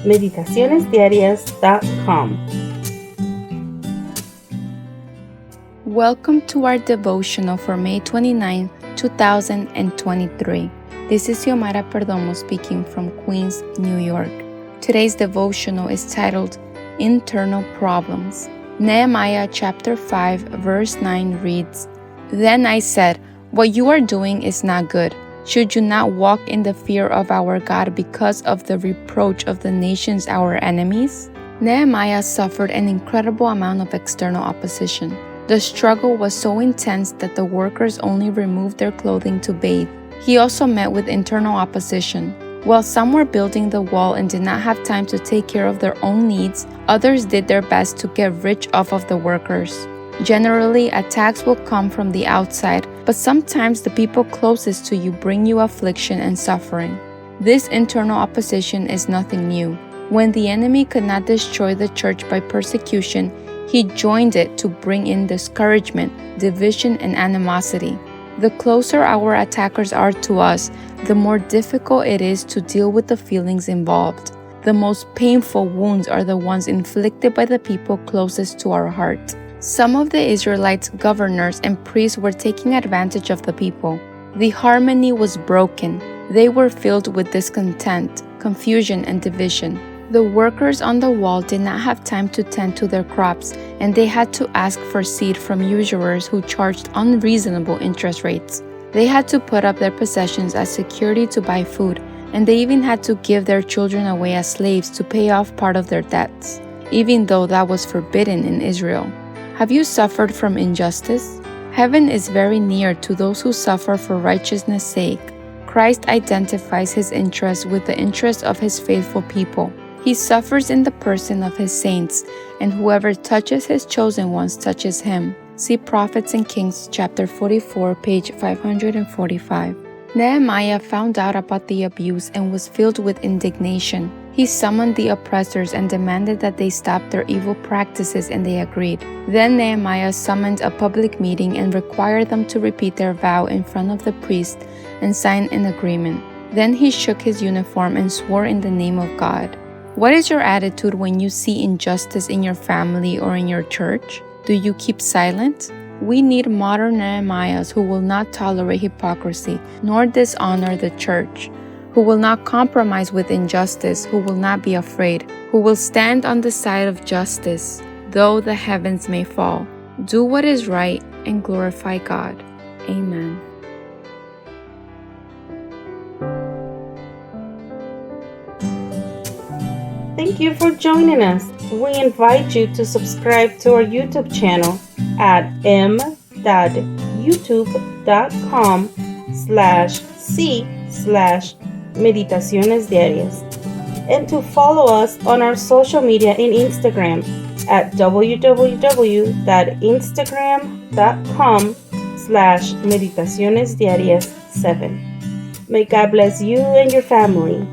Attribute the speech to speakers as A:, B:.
A: meditacionesdiarias.com.
B: Welcome to our devotional for May 29, 2023. This is Xiomara Perdomo speaking from Queens, New York. Today's devotional is titled Internal Problems. Nehemiah chapter 5 verse 9 reads, "Then I said, what you are doing is not good. Should you not walk in the fear of our God because of the reproach of the nations our enemies?" Nehemiah suffered an incredible amount of external opposition. The struggle was so intense that the workers only removed their clothing to bathe. He also met with internal opposition. While some were building the wall and did not have time to take care of their own needs, others did their best to get rich off of the workers. Generally, attacks will come from the outside, but sometimes the people closest to you bring you affliction and suffering. This internal opposition is nothing new. When the enemy could not destroy the church by persecution, he joined it to bring in discouragement, division, and animosity. The closer our attackers are to us, the more difficult it is to deal with the feelings involved. The most painful wounds are the ones inflicted by the people closest to our heart. Some of the Israelites' governors and priests were taking advantage of the people. The harmony was broken. They were filled with discontent, confusion, and division. The workers on the wall did not have time to tend to their crops, and they had to ask for seed from usurers who charged unreasonable interest rates. They had to put up their possessions as security to buy food, and they even had to give their children away as slaves to pay off part of their debts, even though that was forbidden in Israel. Have you suffered from injustice? Heaven is very near to those who suffer for righteousness' sake. Christ identifies his interests with the interests of his faithful people. He suffers in the person of his saints, and whoever touches his chosen ones touches him. See Prophets and Kings chapter 44, page 545. Nehemiah found out about the abuse and was filled with indignation. He summoned the oppressors and demanded that they stop their evil practices, and they agreed. Then Nehemiah summoned a public meeting and required them to repeat their vow in front of the priest and sign an agreement. Then he shook his uniform and swore in the name of God. What is your attitude when you see injustice in your family or in your church? Do you keep silent? We need modern Nehemiahs who will not tolerate hypocrisy nor dishonor the church, who will not compromise with injustice, who will not be afraid, who will stand on the side of justice, though the heavens may fall. Do what is right and glorify God. Amen.
A: Thank you for joining us. We invite you to subscribe to our YouTube channel at m.youtube.com/c/Meditaciones Diarias, and to follow us on our social media in Instagram at www.instagram.com/meditacionesdiarias7. May God bless you and your family.